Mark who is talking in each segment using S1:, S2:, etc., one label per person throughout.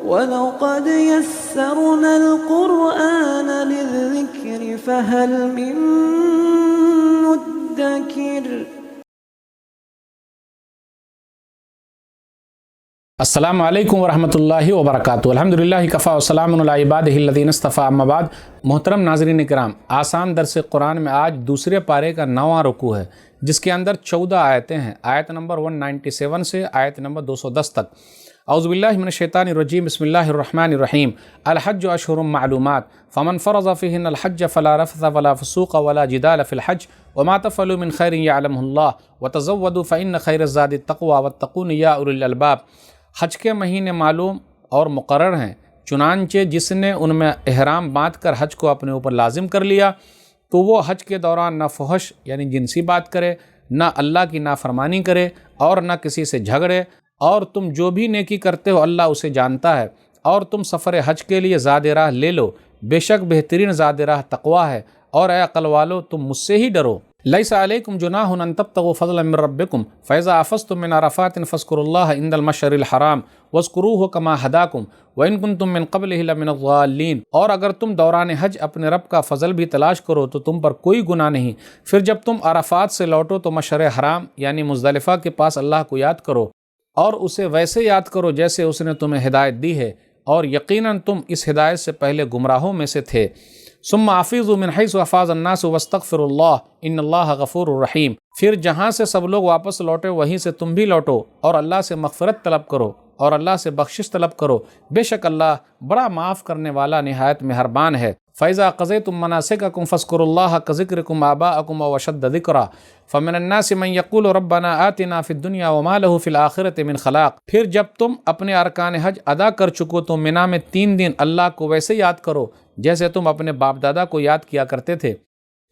S1: وَلَقَدْ يَسَّرْنَا الْقُرْآنَ لِلذِّكْرِ فَهَلْ مِن مُّدَّكِرٍ۔
S2: السلام علیکم ورحمۃ اللہ وبرکاتہ۔ الحمدللہ کفا وسلام علی عبادہ الذین اصطفیٰ، اما بعد۔ محترم ناظرین کرام، آسان درس قرآن میں آج دوسرے پارے کا 9واں رکوع ہے، جس کے اندر 14 آیتیں ہیں، آیت نمبر 197 سے آیت نمبر 210 تک۔ اعوذ باللہ من الشیطان الرجیم، بسم اللہ الرحمن الرحیم۔ الحج اشہر معلومات، فمن فرض فیہن الحج فلا رفث ولا فسوق ولا جدال فی الحج وما تفعلوا من خیر یعلمہ اللہ وتزودوا فإن خیر الزاد التقوی واتقون یا اولی الالباب۔ حج کے مہینے معلوم اور مقرر ہیں، چنانچہ جس نے ان میں احرام باندھ کر حج کو اپنے اوپر لازم کر لیا تو وہ حج کے دوران نہ فحش یعنی جنسی بات کرے، نہ اللہ کی نافرمانی کرے اور نہ کسی سے جھگڑے، اور تم جو بھی نیکی کرتے ہو اللہ اسے جانتا ہے، اور تم سفر حج کے لیے زاد راہ لے لو، بے شک بہترین زاد راہ تقوی ہے، اور اے عقل والو تم مجھ سے ہی ڈرو۔ لیس علیکم جناح ان تبتغوا فضلا من ربکم فاذا افضتم من عرفات فاذکروا اللہ عند المشعر الحرام واذکروہ کما ہداکم وان کنتم من قبلہ لمن الضالین۔ اور اگر تم دوران حج اپنے رب کا فضل بھی تلاش کرو تو تم پر کوئی گناہ نہیں، پھر جب تم عرفات سے لوٹو تو مشعر حرام یعنی مزدلفہ کے پاس اللہ کو یاد کرو، اور اسے ویسے یاد کرو جیسے اس نے تمہیں ہدایت دی ہے، اور یقیناً تم اس ہدایت سے پہلے گمراہوں میں سے تھے۔ ثم افیضوا من حیث افاض الناس واستغفروا اللہ ان اللہ غفور الرحیم۔ پھر جہاں سے سب لوگ واپس لوٹے وہیں سے تم بھی لوٹو، اور اللہ سے مغفرت طلب کرو اور اللہ سے بخشش طلب کرو، بے شک اللہ بڑا معاف کرنے والا نہایت مہربان ہے۔ فَإِذَا قَضَيْتُم مَّنَاسِكَكُمْ فاذكروا اللَّهَ كَذِكْرِكُمْ آبَاءَكُمْ أَوْ أَشَدَّ ذِكْرًا فَمِنَ النَّاسِ مَن يَقُولُ رَبَّنَا آتِنَا فِي الدُّنْيَا وَمَا لَهُ فِي الْآخِرَةِ مِنْ خَلَاقٍ۔ پھر جب تم اپنے ارکان حج ادا کر چکو تو مینا میں 3 دن اللہ کو ویسے یاد کرو جیسے تم اپنے باپ دادا کو یاد کیا کرتے تھے،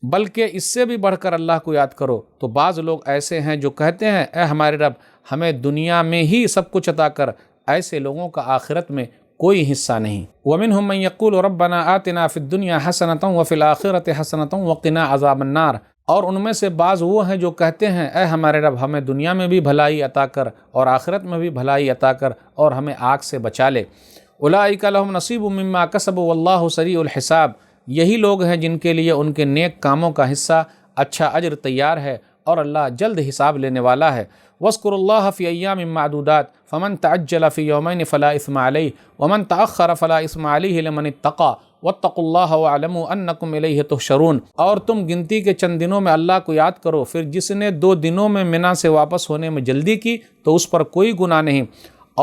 S2: بلکہ اس سے بھی بڑھ کر اللہ کو یاد کرو۔ تو بعض لوگ ایسے ہیں جو کہتے ہیں اے ہمارے رب ہمیں دنیا میں ہی سب کچھ عطا کر، ایسے لوگوں کا آخرت میں کوئی حصہ نہیں۔ وَمِنْهُمْ مَنْ يَقُولُ رَبَّنَا آتِنَا فِي الدُّنْيَا حَسَنَةً وَفِي الْآخِرَةِ حَسَنَةً وَقِنَا عَذَابَ النَّارِ۔ اور ان میں سے بعض وہ ہیں جو کہتے ہیں اے ہمارے رب ہمیں دنیا میں بھی بھلائی عطا کر اور آخرت میں بھی بھلائی عطا کر اور ہمیں آگ سے بچا لے۔ اولئک لہم نصیب مما کسبوا واللہ سریع الحساب۔ یہی لوگ ہیں جن کے لیے ان کے نیک کاموں کا حصہ اچھا اجر تیار ہے، اور اللہ جلد حساب لینے والا ہے۔ وَاذْكُرُوا اللَّهَ فِي أَيَّامٍ مَّعْدُودَاتٍ فَمَن تَعَجَّلَ فِي يَوْمَيْنِ فَلَا إِثْمَ عَلَيْهِ وَمَن تَأَخَّرَ فَلَا إِثْمَ عَلَيْهِ لِمَنِ اتَّقَىٰ وَاتَّقُوا اللَّهَ وَاعْلَمُوا أَنَّكُمْ إِلَيْهِ تُحْشَرُونَ۔ اور تم گنتی کے چند دنوں میں اللہ کو یاد کرو، پھر جس نے 2 دنوں میں منا سے واپس ہونے میں جلدی کی تو اس پر کوئی گناہ نہیں،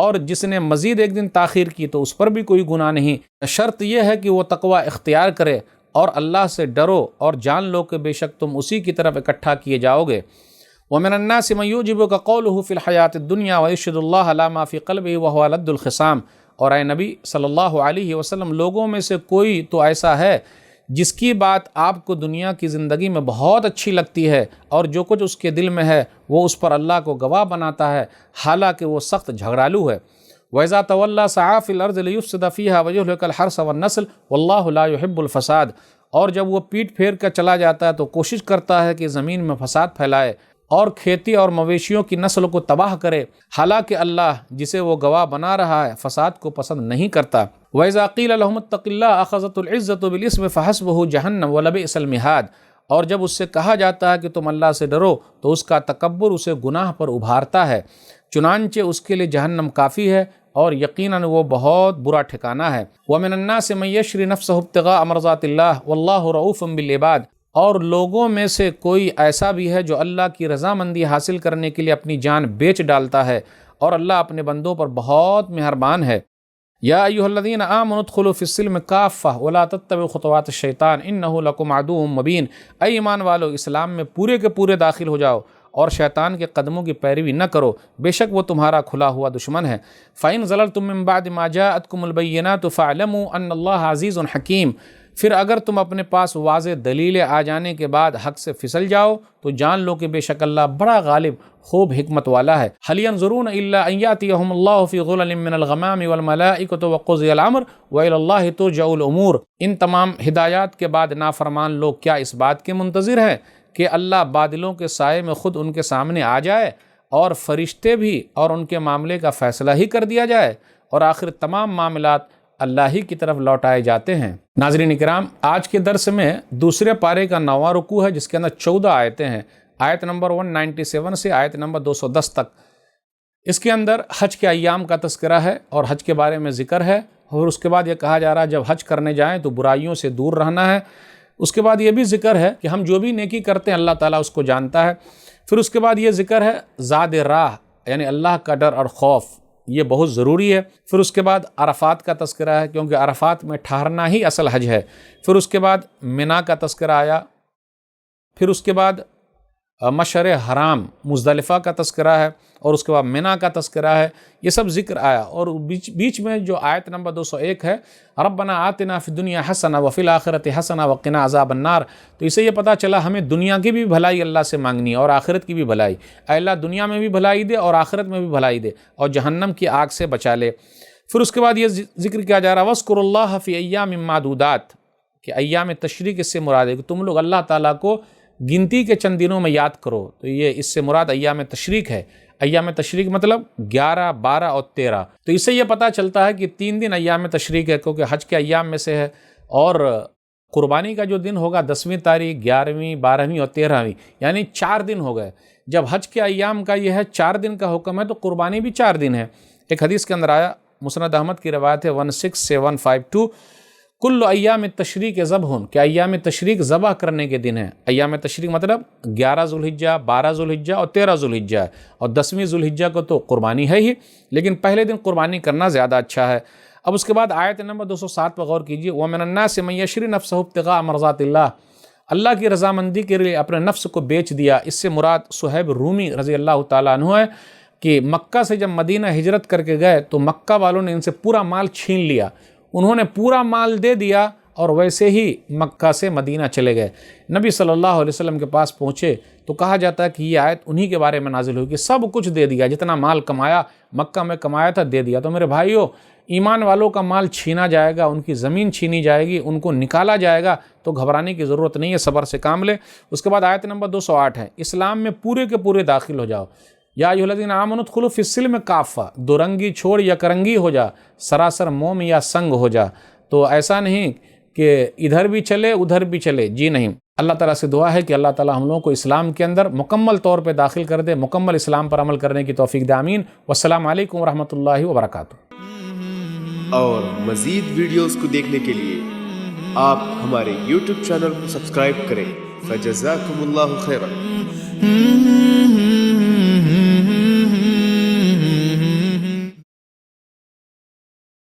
S2: اور جس نے مزید 1 دن تاخیر کی تو اس پر بھی کوئی گناہ نہیں۔ شرط یہ ہے کہ وہ تقوی اختیار کرے اور اللہ سے ڈرو، اور جان لو کہ بے شک تم اسی کی طرف اکٹھا کیے جاؤ گے۔ وَمِنَ النَّاسِ مَن يُعْجِبُكَ قَوْلُهُ فِي الْحَيَاةِ الدُّنْيَا وَيُشْهِدُ اللَّهَ عَلَىٰ مَا فِي قَلْبِهِ وَهُوَ أَلَدُّ الْخِصَامِ۔ اور اے نبی صلی اللہ علیہ وسلم، لوگوں میں سے کوئی تو ایسا ہے جس کی بات آپ کو دنیا کی زندگی میں بہت اچھی لگتی ہے، اور جو کچھ اس کے دل میں ہے وہ اس پر اللہ کو گواہ بناتا ہے، حالانکہ وہ سخت جھگڑالو ہے۔ وَإِذَا تَوَلَّىٰ سَعَىٰ فِي الْأَرْضِ لِيُفْسِدَ فِيهَا وَيُهْلِكَ الْحَرْثَ وَالنَّسْلَ وَاللَّهُ لَا يُحِبُّ الْفَسَادَ۔ اور جب وہ پیٹ پھیر کر چلا جاتا ہے تو کوشش کرتا ہے کہ زمین میں فساد پھیلائے اور کھیتی اور مویشیوں کی نسل کو تباہ کرے، حالانکہ اللہ جسے وہ گواہ بنا رہا ہے فساد کو پسند نہیں کرتا۔ وَإِذَا قِيلَ لَهُمُ اتَّقُوا اللَّهَ أَخَذَتْهُ الْعِزَّةُ بِالْإِثْمِ فَحَسْبُهُ جَهَنَّمُ وَلَبِئْسَ الْمِهَادُ۔ اور جب اس سے کہا جاتا ہے کہ تم اللہ سے ڈرو تو اس کا تکبر اسے گناہ پر ابھارتا ہے، چنانچہ اس کے لیے جہنم کافی ہے، اور یقیناً وہ بہت برا ٹھکانہ ہے۔ وَمِنَ النَّاسِ مَن يَشْرِي نَفْسَهُ ابْتِغَاءَ مَرْضَاتِ اللَّهِ وَاللَّهُ رَءُوفٌ بِالْعِبَادِ۔ اور لوگوں میں سے کوئی ایسا بھی ہے جو اللہ کی رضامندی حاصل کرنے کے لیے اپنی جان بیچ ڈالتا ہے، اور اللہ اپنے بندوں پر بہت مہربان ہے۔ یا ایھا الذین آمنوا ادخلوا فی السلم کافہ ولا تتبعوا خطوات الشیطان انہ لکم عدو مبین۔ اے ایمان والو، اسلام میں پورے کے پورے داخل ہو جاؤ اور شیطان کے قدموں کی پیروی نہ کرو، بے شک وہ تمہارا کھلا ہوا دشمن ہے۔ فَإِن ظَلَلْتُم مِّن بَعْدِ مَا جَاءَتْكُمُ الْبَيِّنَاتُ فَاعْلَمُوا أَنَّ اللَّهَ عَزِيزٌ حَكِيمٌ۔ پھر اگر تم اپنے پاس واضح دلیلیں آ جانے کے بعد حق سے پھسل جاؤ تو جان لو کہ بے شک اللہ بڑا غالب خوب حکمت والا ہے۔ هَلْ يَنظُرُونَ إِلَّا أَن يَأْتِيَهُمُ اللَّهُ فِي ظُلَلٍ مِّنَ الْغَمَامِ وَالْمَلَائِكَةُ وَقُضِيَ الْأَمْرُ وَإِلَى اللَّهِ تُرْجَعُ الْأُمُورُ۔ ان تمام ہدایات کے بعد نافرمان لوگ کیا اس بات کے منتظر ہیں کہ اللہ بادلوں کے سائے میں خود ان کے سامنے آ جائے اور فرشتے بھی اور ان کے معاملے کا فیصلہ ہی کر دیا جائے؟ اور آخر تمام معاملات اللہ ہی کی طرف لوٹائے جاتے ہیں۔ ناظرین اکرام، آج کے درس میں دوسرے پارے کا 9واں رکوع ہے جس کے اندر 14 آیتیں ہیں، آیت نمبر 197 سے آیت نمبر 210 تک۔ اس کے اندر حج کے ایام کا تذکرہ ہے اور حج کے بارے میں ذکر ہے، اور اس کے بعد یہ کہا جا رہا ہے جب حج کرنے جائیں تو برائیوں سے دور رہنا ہے۔ اس کے بعد یہ بھی ذکر ہے کہ ہم جو بھی نیکی کرتے ہیں اللہ تعالیٰ اس کو جانتا ہے۔ پھر اس کے بعد یہ ذکر ہے زاد راہ، یعنی اللہ کا ڈر اور خوف، یہ بہت ضروری ہے۔ پھر اس کے بعد عرفات کا تذکرہ ہے کیونکہ عرفات میں ٹھہرنا ہی اصل حج ہے۔ پھر اس کے بعد منا کا تذکرہ آیا۔ پھر اس کے بعد مشعر حرام مزدلفہ کا تذکرہ ہے، اور اس کے بعد منا کا تذکرہ ہے۔ یہ سب ذکر آیا، اور بیچ میں جو آیت نمبر 201 ہے، ربنا آتنا فی الدنیا حسنہ وفی الآخرۃ حسنہ وقنا عذاب النار، تو اسے یہ پتہ چلا ہمیں دنیا کی بھی بھلائی اللہ سے مانگنی ہے اور آخرت کی بھی بھلائی۔ اے اللہ دنیا میں بھی بھلائی دے اور آخرت میں بھی بھلائی دے، اور جہنم کی آگ سے بچا لے۔ پھر اس کے بعد یہ ذکر کیا جا رہا ہے وَاذْكُرُوا اللَّهَ فِي أَيَّامٍ مَّعْدُودَاتٍ، کہ ایام تشریق اس سے مراد ہے کہ تم لوگ اللہ تعالیٰ کو گنتی کے چند دنوں میں یاد کرو، تو یہ اس سے مراد ایام تشریق ہے۔ ایام تشریق مطلب 11، 12 اور 13۔ تو اس سے یہ پتہ چلتا ہے کہ 3 دن ایام تشریق ہے کیونکہ حج کے ایام میں سے ہے، اور قربانی کا جو دن ہوگا 10ویں تاریخ، 11ویں، 12ویں اور 13ویں، یعنی 4 دن ہو گئے۔ جب حج کے ایام کا یہ ہے 4 دن کا حکم ہے تو قربانی بھی 4 دن ہے۔ ایک حدیث کے اندر آیا، مسند احمد کی روایت ہے 16752، کل ایام تشریق ذبح، کہ ایام تشریق ذبح کرنے کے دن ہیں۔ ایام تشریق مطلب 11 ذوالحجہ، 12 ذوالحجہ اور 13 ذوالحجہ ہے، اور 10ویں ذوالحجہ کو تو قربانی ہے ہی، لیکن پہلے دن قربانی کرنا زیادہ اچھا ہے۔ اب اس کے بعد آیت نمبر 207 پر غور کیجیے، وَمِنَ النَّاسِ مَن يَشْرِي نَفْسَهُ ابْتِغَاءَ مَرْضَاتِ اللَّهِ، اللہ کی رضامندی کے لیے اپنے نفس کو بیچ دیا۔ اس سے مراد صہیب رومی رضی اللہ تعالیٰ عنہ ہے کہ مکہ سے جب مدینہ ہجرت کر کے گئے تو مکہ والوں نے ان سے پورا مال چھین لیا، انہوں نے پورا مال دے دیا اور ویسے ہی مکہ سے مدینہ چلے گئے۔ نبی صلی اللہ علیہ وسلم کے پاس پہنچے تو کہا جاتا ہے کہ یہ آیت انہی کے بارے میں نازل ہوئی کہ سب کچھ دے دیا، جتنا مال کمایا مکہ میں کمایا تھا دے دیا۔ تو میرے بھائیوں، ایمان والوں کا مال چھینا جائے گا، ان کی زمین چھینی جائے گی، ان کو نکالا جائے گا، تو گھبرانے کی ضرورت نہیں ہے، صبر سے کام لے۔ اس کے بعد آیت نمبر 208 ہے، اسلام میں پورے کے پورے داخل ہو جاؤ۔ یا ایھا الذین آمنوا ادخلوا فی السلم کافہ، دو رنگی چھوڑ یا کرنگی ہو جا، سراسر موم یا سنگ ہو جا۔ تو ایسا نہیں کہ ادھر بھی چلے ادھر بھی چلے، جی نہیں۔ اللہ تعالیٰ سے دعا ہے کہ اللہ تعالیٰ ہم لوگوں کو اسلام کے اندر مکمل طور پہ داخل کر دے، مکمل اسلام پر عمل کرنے کی توفیق دے، آمین۔ والسلام علیکم ورحمۃ اللہ وبرکاتہ۔
S3: اور مزید ویڈیوز کو دیکھنے کے لیے آپ ہمارے YouTube چینل کو سبسکرائب کریں۔ فجزاکم اللہ خیرا۔